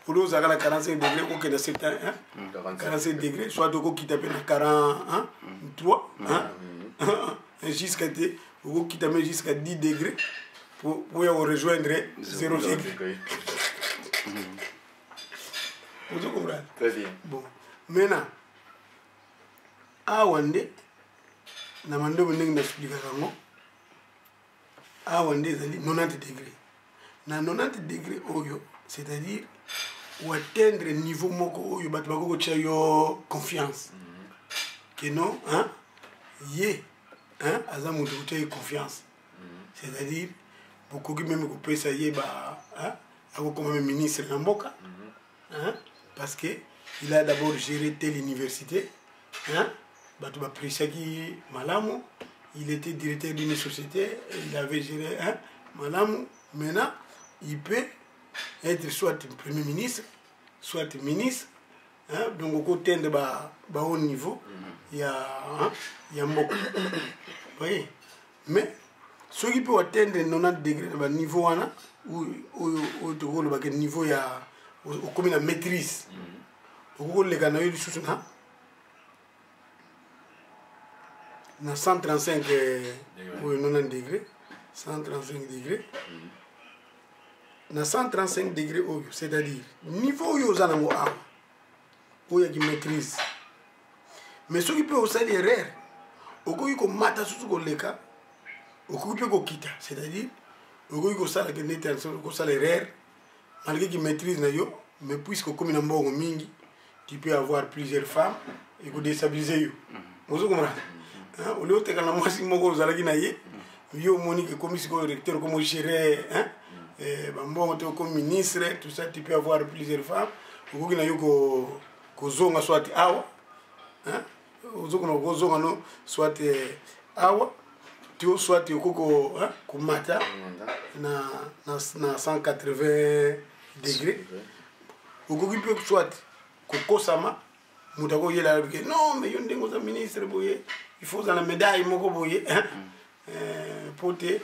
au 45 degrés, ou que 45 degrés, soit au qui tape 43, jusqu'à 10 degrés, pour rejoindre 0 degré. Vous comprenez? Très bien. Bon, maintenant, à Wande, na mando ndenge expliquer kango. À Wande zali 90 degrés. Na 90 degrés oyo, c'est-à-dire ou atteindre niveau moko oyo bato bako tia yo confiance. Que non, hein? Yé, hein? Aza mutu tia confiance. C'est-à-dire beaucoup qui même ko pesa yé ba, hein? Ako comme ministre na mboka. Hein? Parce que il a d'abord géré telle université, hein? Bato ba qui malamu, il était directeur d'une société, il avait géré, hein? Malamu. Maintenant, il peut être soit premier ministre, soit ministre, hein? Donc au côté de haut niveau, il y a beaucoup. Vous voyez? Mais ceux qui peuvent atteindre 90 degrés de niveau, ou le niveau, il y a comme une maîtrise. Au les canaux du sous na 135 ou 90 degrés, 135 degrés. Na 135 degrés, c'est-à-dire niveau où il y a où il y a qui maîtrise. Mais ceux qui peuvent aussi l'erreur, au coup ils mata sous le cas, au coup ils peuvent quitter, c'est-à-dire au coup ils ça la l'erreur, malgré qu'ils maîtrisent mais puisque comme il y a un bon mingi, tu peux avoir plusieurs femmes et vous déstabiliser. Vous comprenez? Au lieu de faire la moitié de vous allez gagner, yo monique comme si le recteur comme gérer, hein, bon comme ministre, tout ça, tu peux avoir plusieurs femmes. Vous avez que zonga soit awa, hein, vous avez soit awa, tu soit tu koko, hein, kumata na 180 degrés. Vous avez soit koko sama. Moutako yela non mais yon dengo ministre boye il faut la médaille moko boye pour te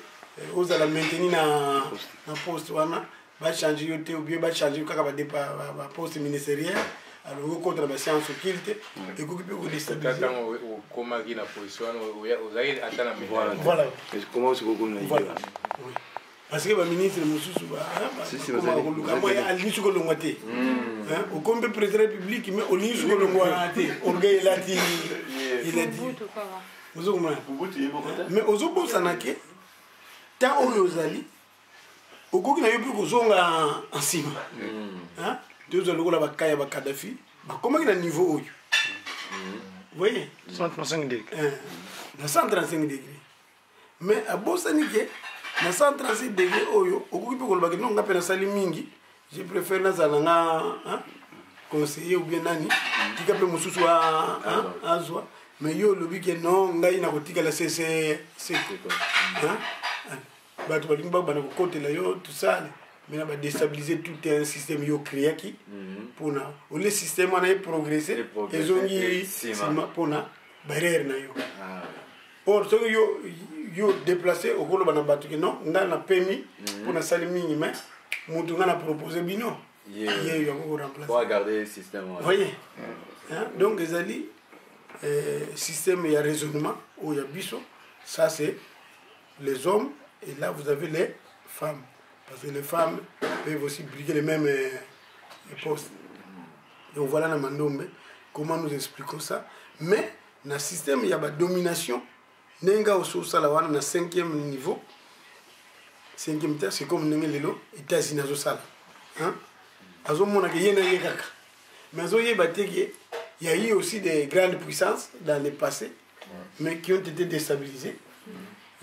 oza la maintenir na poste wana ba changer yote ou bien ba changer kaka ba départ ba poste ministériel alors contre la science occulte et ko peut déstabiliser comment qui na position ozaï atana médaille voilà comment c'est qu'on a voilà parce que le ministre Moussou au combe président de la République, mais au lieu de il a dit. Mais aux autres, ça n'a que tant aux ali, au coup qu'il n'a eu plus qu'aux ongles en cima. Deux ans, la bataille avec Kadhafi, comment il a niveau haut? Vous voyez? 135 degrés. 135 degrés. Mais à Bosanike, na 135 degrés oyo okukipe kolobaki non nga pena sali mingi je préfère na zalanga conseiller ou bien nani tika pe mususu azwa mais yo lobi ke non ngai na kotika la c'est ba to balingi ba na côté la yo tout ça mais na ba déstabiliser tout un système yo créé qui pour na le système on a progressé et zongi pour na barrière na yo or so yo déplacé au golo bana batu que non nga na permis pour na sali mingi mais mutu nga na proposer bino yo ko remplacer pour garder le système. Vous voyez donc les ali système il y a raisonnement où il y a biso ça c'est les hommes et là vous avez les femmes parce que les femmes peuvent aussi briguer les mêmes postes. Donc voilà na mandombe comment nous expliquons ça mais dans le système il y a la domination. Nenga osu salawana na 5e niveau 5e terre c'est comme nenga lelo États-Unis azo sala hein azo mona ke yena yekaka mais azo yebate ke il y a eu aussi des grandes puissances dans le passé mais qui ont été déstabilisées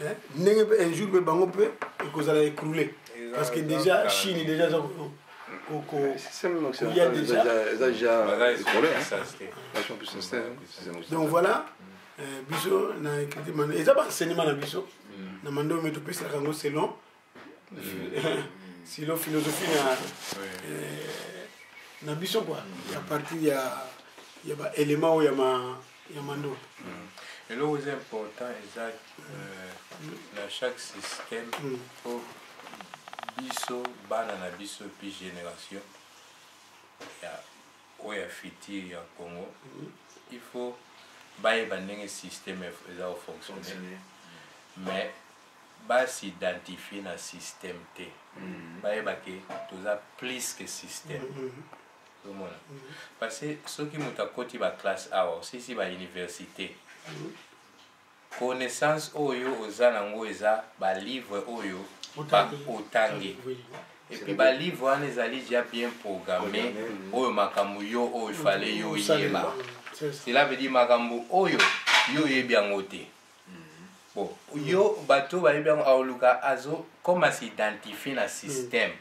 hein nenga un jour be bango peut et que ça va écrouler parce que déjà Chine déjà il y a déjà donc voilà biso na écrit man et ça va enseignement na biso na mando meto pesa kango selon philosophie na biso quoi à partir il y a ba élément ya mando et là où c'est important exact dans chaque système pour biso bana na biso puis génération oyo ya futur ya Congo, il faut bayeba ndenge système eza fonctionner, mais s'identifier na système te, bayeba ke toza plus que système. Parce que ceux qui moto akoti ba classe awa si ba université, connaissance oyo oza nango eza ba livre oyo ba otangi. Et puis ba livre wana ezali déjà bien programmé oyo makambo yo oyo il fallait yo yeba. Cela veut dire makambo oyo yo yebi yango te. Bon, yo bato ba yebi yango aoluka azo comment s'identifier na système.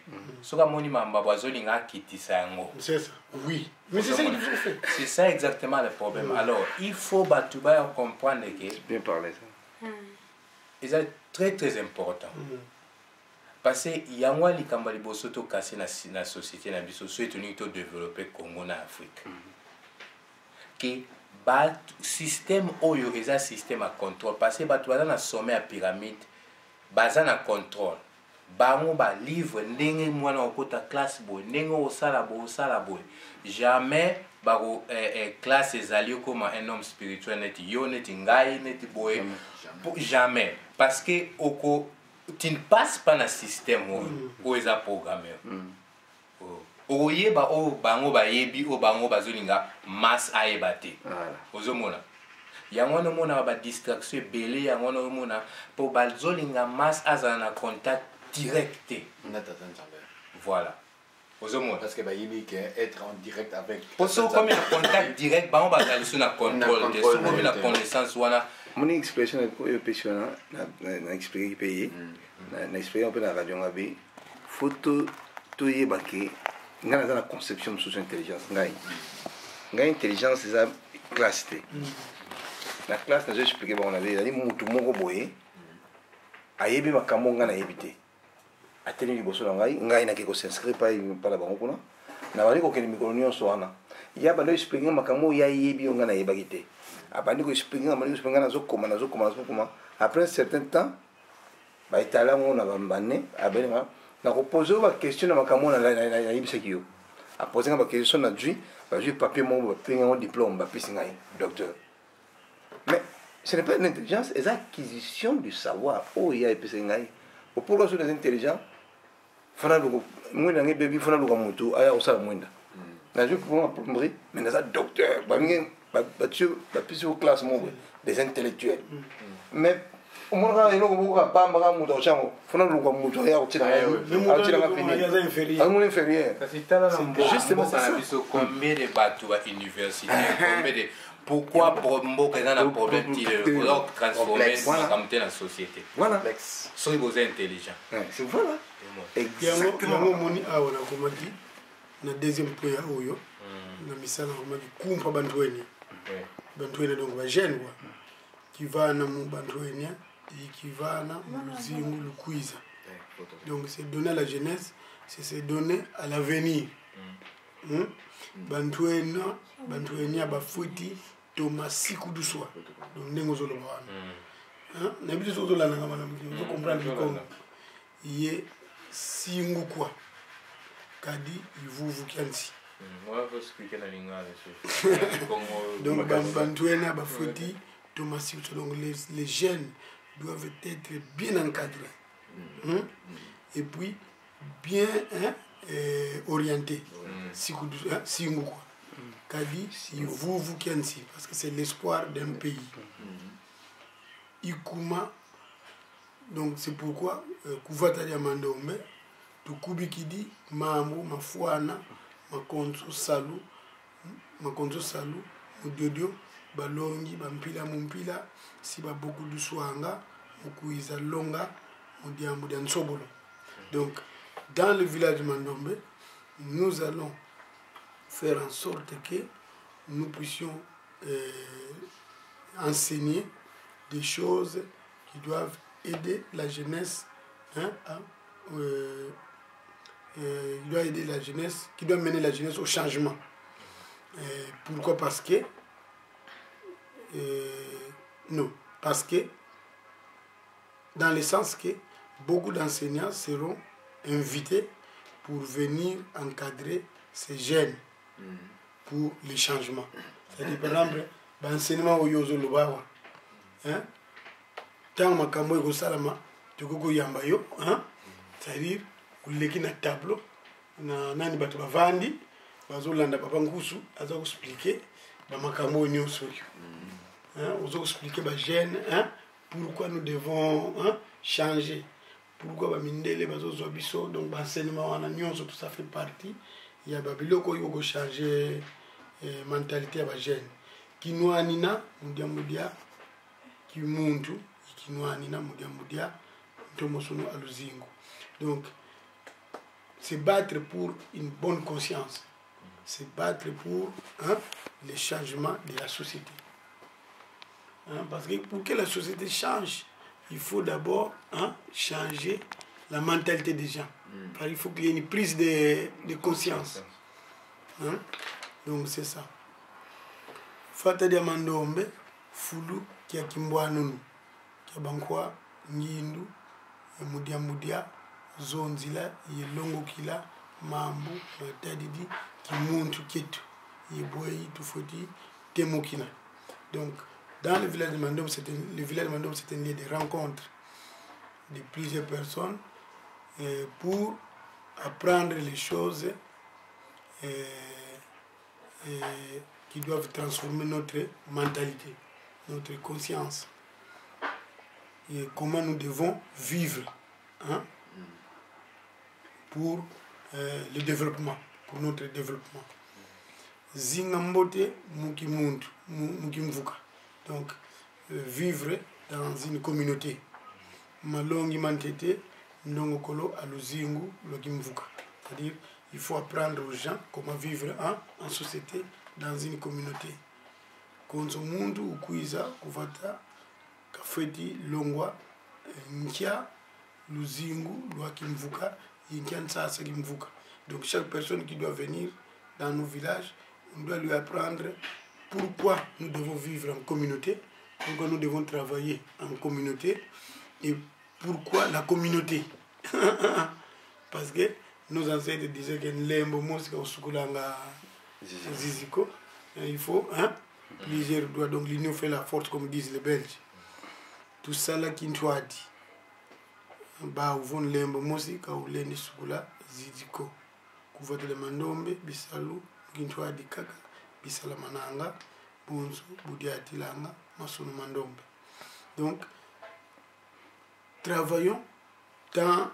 Soka moni mamba bazo linga kitisa yango. C'est ça. Oui. Mais c'est ça qu'il faut faire. C'est ça exactement le problème. Alors, il faut bato ba comprendre que bien parlé ça. C'est très très important. Parce que yangwa likamba liboso to kasi na société na biso so etuni to développer Congo na Afrique. Que ba système oyo eza système à contrôle parce que bato baza na sommet à pyramide baza na contrôle. Bango ba livre ndenge mwana okota classe boy ndenge osala boy jamais bako classe ezali comme un homme spirituel neti yo neti ngai neti boy jamais parce que oko tu ne passes pas dans le système où ils ont programmé. Oyeba o bango ba yebi o bango bazolinga mass ayebate. Ozomona. Yango no mona ba distraction belé yango no mona pour bazolinga mass azana contact direct. Voilà. Ozomona parce que ba yebi que être en direct avec pour ça comme un contact direct bango bazali sur na contrôle de sur comme la connaissance wana. Mon expression est passionnant, na expliqué pays, na expliqué un peu dans la radio ngabi, photo to yebaki, ngana za la conception sous intelligence ngai. Ngai intelligence c'est ça classe té. La classe na je expliqué bon on avait dit mutu moko boye, ayebi makambo ngana yebité. Ateli liboso ngai, ngai na ke ko s'inscrire pa la bango kuna. Na bali ko keni mikolo so wana. Ya ba do expliqué makambo ya yebi ngana yebaki té. Après un certain temps, bah Italia on a banné, na reposer la question na makambo na yibiseki a poser la question na dui, bah j'ai papier mon un diplôme, bah puis docteur. Mais ce n'est pas une intelligence, c'est l'acquisition du savoir. Oh il y a épicé ngai. Pourquoi sur les intelligents, fana lugo, moi na ngi baby fana lugo mutu, aya osala mwenda. Na je pour plomberie, mais na docteur, bah plus aux classes des intellectuels. Mais au moins il y a beaucoup pas mal de gens font le comme mutuel au tir inférieur. Justement ça combien de bateaux à l'université, combien de pourquoi Bombo que dans un problème de transformer comme la société. Voilà. Soyez vos intelligents. C'est voilà. Exactement. Moni a on a comment dit na deuxième point oyo na misala comment dit kumpa bantweni. Bantweni donc ba jeune quoi. Qui va na mu bantweni et qui va na muzingu lukwiza. Donc c'est donner à la jeunesse, c'est se donner à l'avenir. Bantweni ba fuiti to masiku du soir. Donc nengo zolo bana. Na biso zo la ngama na biso zo comprendre comme yé singu quoi. Kadi ivuvu kiansi. Moi je expliquer na lingala donc bantweni ba fuiti to masiku donc les jeunes doivent être bien encadrés. Et puis bien orientés. Singu quoi. Kadi ivuvu kiansi parce que c'est l'espoir d'un pays. Ikuma donc c'est pourquoi kuvatali amandombe tukubikidi mambo mafuana makonzo salu mudiodio balongi bampila mumpila si ba beaucoup du swanga mukuiza longa mudiambo de nsobolo. Donc dans le village de Mandombe nous allons faire en sorte que nous puissions enseigner des choses qui doivent aider la jeunesse qui doit mener la jeunesse au changement. Pourquoi? Parce que dans le sens que beaucoup d'enseignants seront invités pour venir encadrer ces jeunes pour les changements. C'est-à-dire, par exemple, l'enseignement au Yozo Lubawa, tant que makambo eko salama, tu koko yamba yo, c'est-à-dire, uleki na tableau, na nani batu bavandi, bazo landa papa ngusu, aza expliquer, ba makambo nyonso yo. Ozo expliquer ba gène, pourquoi nous devons changer, pourquoi ba mindele bazo zobiso, donc ba enseignement wana nyonso tout ça fait partie. Il y a babiloko yo go changer mentalité ya ba gène. Kinwa nina mudia mudia kimuntu kinwa nina mudia mudia tomosono aluzingo. Donc se battre pour une bonne conscience, se battre pour le changement de la société. Parce que pour que la société change, il faut d'abord changer la mentalité des gens. Il faut qu'il y ait une prise de conscience. Donc c'est ça. Fata dia mandombe, fulu, kia kimbwa nunu, kia bankwa, nyindu, mudia mudia, zonzila, yelongo kila, mambu, tadidi, kimuntu ketu, yeboyi, tufoti, temokina. Donc, dans le village de Mandom, c'est un lieu de rencontre de plusieurs personnes pour apprendre les choses qui doivent transformer notre mentalité, notre conscience. Et comment nous devons vivre pour le développement, pour notre développement. Zingambote mukimuntu, mukimvuka. Donc, vivre dans une communauté. Malongi mantete, ndongokolo aluzingu, lokimvuka. C'est-à-dire, il faut apprendre aux gens comment vivre en société, dans une communauté. Konzo mundu ukuiza kuvata kafeti longwa nkia luzingu lwa kimvuka yinkia nsasa kimvuka. Donc chaque personne qui doit venir dans nos villages, on doit lui apprendre pourquoi nous devons vivre en communauté, pourquoi nous devons travailler en communauté et pourquoi la communauté. Parce que nos ancêtres disaient que l'embo mosika usukulanga ziziko, il faut plusieurs doigts. Donc l'union fait la force, comme disent les Belges. Tout ça là qui nous a dit. Bah, on l'embo mosika ou l'endi sukula ziziko. Kuvate le mandombe, bisalu, kintu a dit kaka, bisala mananga, bonzo, budiati langa, masono mandombe. Donc, travaillons dans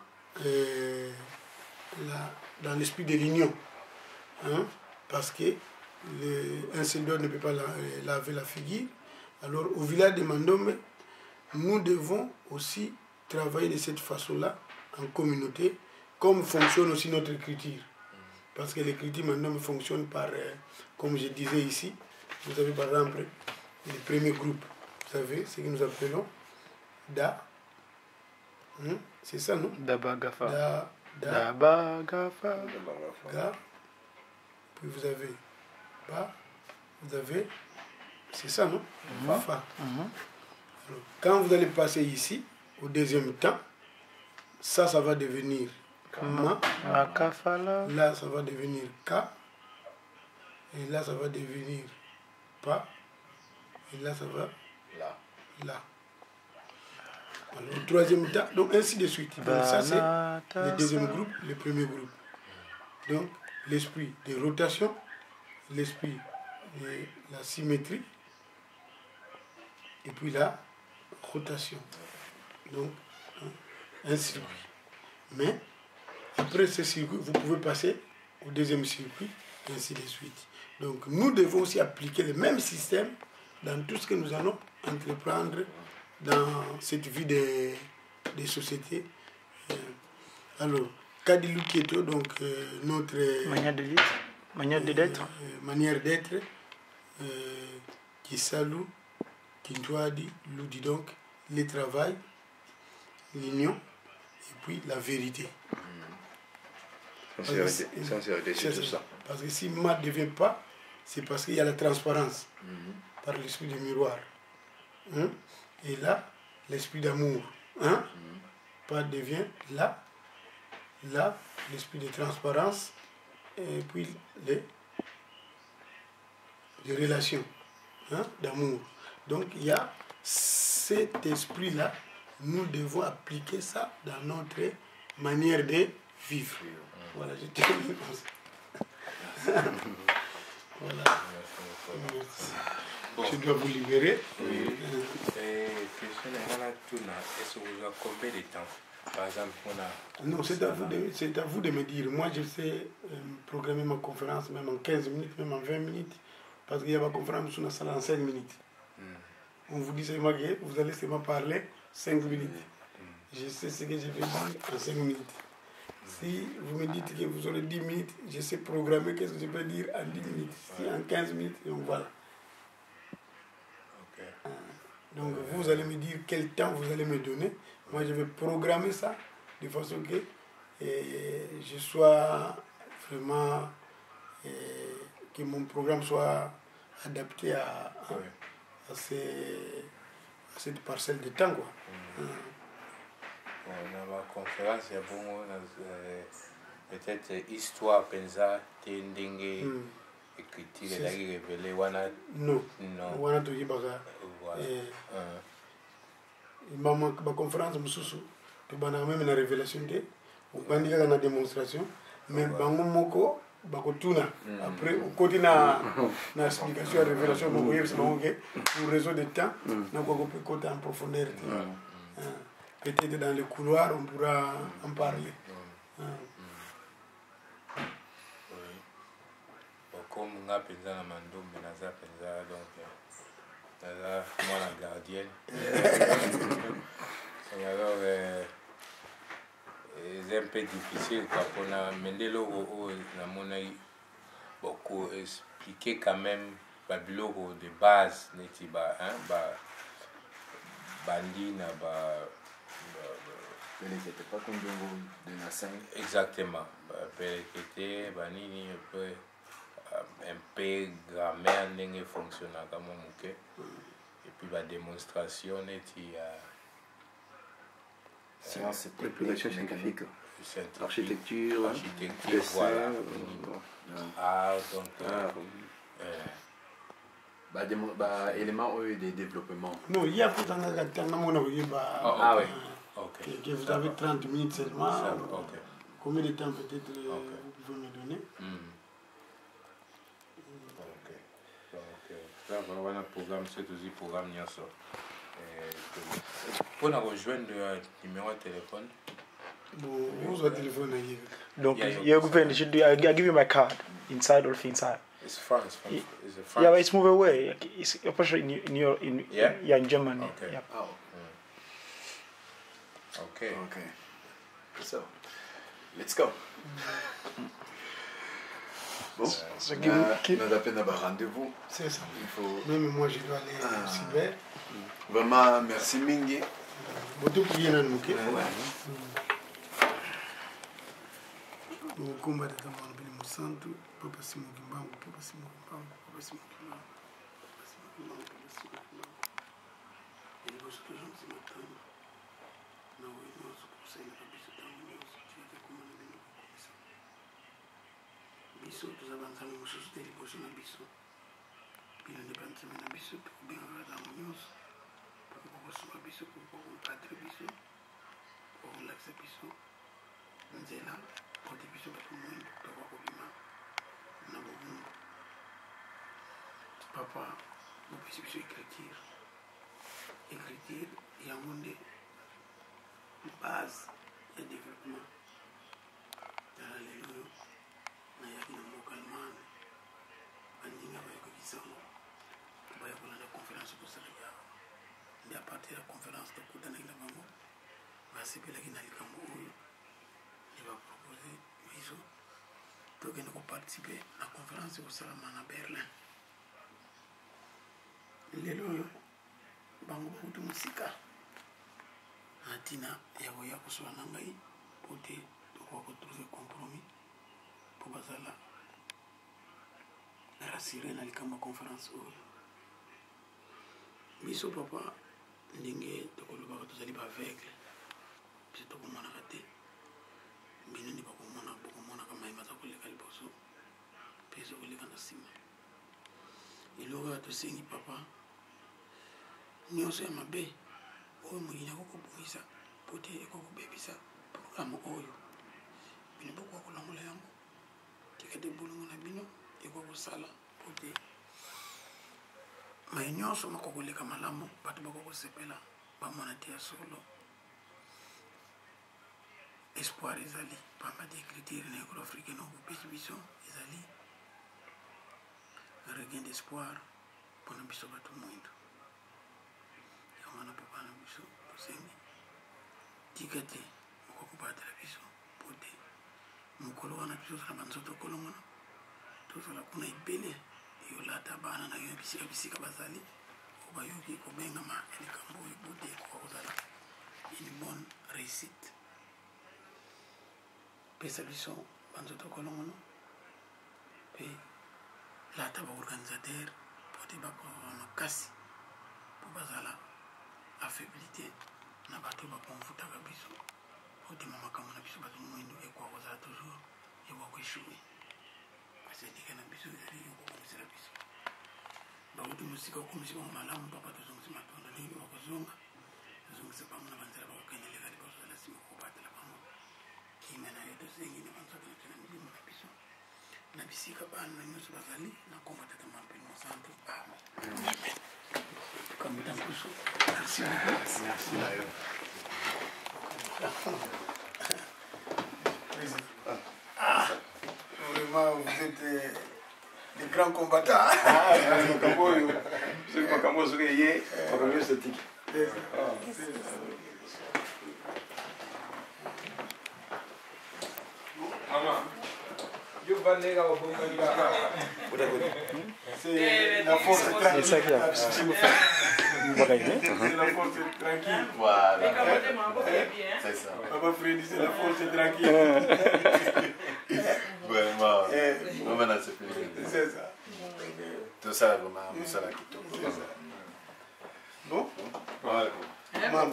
dans l'esprit de l'union, parce que un seul doigt ne peut pas laver la figure. Alors au village de Mandombe, nous devons aussi travailler de cette façon-là en communauté, comme fonctionne aussi notre écriture. Parce que l'écriture Mandombe fonctionne par, comme je disais ici, vous avez par exemple le premier groupe, vous savez ce que nous appelons Da. C'est ça, non? Dabagafa. Dabagafa. Ga. Puis vous avez Ba. Vous avez. C'est ça, non? Fa. Alors, quand vous allez passer ici, au deuxième temps, ça va devenir Ma. Là, ça va devenir Ka. Et là, ça va devenir Pa. Et là, ça va La. Alors, le troisième temps, donc ainsi de suite. Donc ça c'est le deuxième groupe, le premier groupe. Donc l'esprit de rotation, l'esprit de la symétrie, et puis la rotation. Donc un circuit. Mais après ce circuit, vous pouvez passer au deuxième circuit, et ainsi de suite. Donc nous devons aussi appliquer le même système dans tout ce que nous allons entreprendre dans cette vie des sociétés. Alors, Kadilou Kieto, donc notre manière d'être, qui salue, qui doit dire, nous dit donc le travail, l'union et puis la vérité. Sincérité, c'est tout ça. Parce que si Ma ne devient pas, c'est parce qu'il y a la transparence par l'esprit du miroir. Et là, l'esprit d'amour, pas devient là, l'esprit de transparence, et puis de relation, hein, d'amour. Donc il y a cet esprit-là, nous devons appliquer ça dans notre manière de vivre. Voilà, je termine comme ça. Voilà. Merci. Bon. Je dois vous libérer. Oui. Question est-ce que vous avez combien de temps? Par exemple, on a... Non, c'est à vous de me dire. Moi, je sais programmer ma conférence même en 15 minutes, même en 20 minutes. Parce qu'il y a ma conférence sur la salle en 5 minutes. On vous dit seulement que vous allez seulement parler 5 minutes. Je sais ce que je vais dire en 5 minutes. Si vous me dites que vous aurez 10 minutes, je sais programmer qu'est-ce que je peux dire en 10 minutes. Si en 15 minutes, donc voilà. Donc vous allez me dire quel temps vous allez me donner. Moi, je vais programmer ça de façon que je sois vraiment... que mon programme soit adapté à cette parcelle de temps, quoi. Dans la conférence, il y a bon, peut-être histoire, pensa, tendenge, écriture, révélé, wana. Non, wana to yibaka. Maman, ma conférence, mususu, tu bana même na révélation de, ou bandika na démonstration, mais bango moko. Bakotuna après au côté na explication à révélation bon hier c'est bon pour réseau de temps na quoi peut côté en profondeur peut-être dans le couloir on pourra en parler. Comme on a pensé à Mando mais on a pensé donc là moi la gardienne alors c'est un peu difficile parce qu'on a Mendelo beaucoup expliqué quand même Babylore de base n'était pas hein bandina n'était pas comme de Nassin. Exactement Pelekete banini un peu grammaire n'est fonctionne comme on et puis la démonstration n'était science technique, scientifique, architecture, voilà. Ah, donc, élément de développement. Non, il y a tout un ah oui. Ok. Que vous avez 30 minutes seulement. Okay. Combien de temps peut-être vous pouvez me donner? Là, voilà un programme, c'est aussi un programme Niaso. Pour nous rejoindre le numéro de téléphone. Bon, vous avez téléphone. Donc, you're going to I'll give you my card inside or inside. It's France. It's France. Yeah, but it's move away. It's in Germany. Okay. Yep. Oh. Okay. Okay. So, let's go. Bon, on a peine à rendez-vous. C'est ça. Il faut... Même moi, je dois aller au cyber. Vraiment, merci Mingi. Beaucoup qui viennent à nous. Nous combattons dans le pays de Santo, Papa Simon Kimbango, Papa Simon Kimbango, Papa Simon Kimbango, Papa Simon Kimbango, Papa Simon Kimbango. Et les autres gens se mettent en non, oui, non, c'est pour ça qu'il n'y a pas besoin de temps, tu as des commandes de nous comme ça. Biso, tous avançons, nous sommes des lipotions à Biso. Puis nous dépensons à Biso, pour bien avoir dans nous, pour que vous soyez à Biso, pour que vous cadrez Biso, pour que vous l'accès Biso. Nous sommes là. Pour des bisous pour moi, pour voir comment on a besoin. Papa, vous pouvez écrire. Écrire, il y a une base de développement. Alléluia. Il y a une vocalement. Il y a une conférence pour ça. Il y a partir de la conférence de Koudana et la Bango. Va se faire la Guinée. Il va proposer Biso pour que nous participions à la conférence au Salaman à Berlin. Les lois, Bango pour tout musique. Atina, Yagoya Kosuanangai, pour trouver compromis pour Bazala. Rassurer dans la conférence. Biso papa, Ningue, de Koluba, tous les aveugles. C'est tout comme on a raté. Binini bakumona kama imaza kuleka liboso peso kuleka na sima eloko tosengi papa nyonso ya mabe oyo moyina kokobongisa po te ekokobebisa programe oyo bino bokoka kolongola yango tika te bolongo na bino ekokosala po te mai nyonso makokoleka malamu bato bakokosepela bamona te ya solo espoir ezali pamba te écriture na ekolo africaine okopesi biso ezali regain d'espoir mpona biso bato moindo yango na papa na biso tosengi tika te okokobatela biso po te mokolo wana biso ozala banzoto kolongona tozala kuna ebele eyolata bana na yo ya bisika bazali obayoki kobengama ya likambo oyo po te ekoka kozala une bonne réussite pesa biso banzoto kolongono mpe lata baorganisateur po te bakoa makasi po bazala affaiblité na bato bakonfutaka biso po te makambo na biso bato moindo ekoka kozala toujours ekoka koéchoué kasi ndenge na biso ezali ekokomisela biso bauti mosika okomisi bango malamu papa tozongisi matonda ndenge bakozonga tozongisa bango na banzela bakokendeleka liboso ya nsima kobatela bango kime na yo tosengi na banzoka na biso na milimo na biso na bisika bana na nyonso bazali na komba tata mampeli mosantu amen kambuta mpusu merci vraiment vous êtes des grands combattants. C'est makambo soki ye makambo yo statique. Maman, yo banega au bon c'est la force tranquille. C'est ça qui a C'est la force tranquille. Voilà. C'est ça. Papa Freddy, c'est la force tranquille. Vraiment. Vraiment, c'est plaisir. C'est ça. Tout ça, vraiment, tout ça, là, tout. Bon? Voilà. Maman.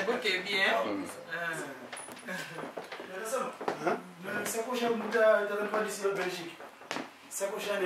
Ok, bien. Ça coche un bout de la Belgique. Ça coche un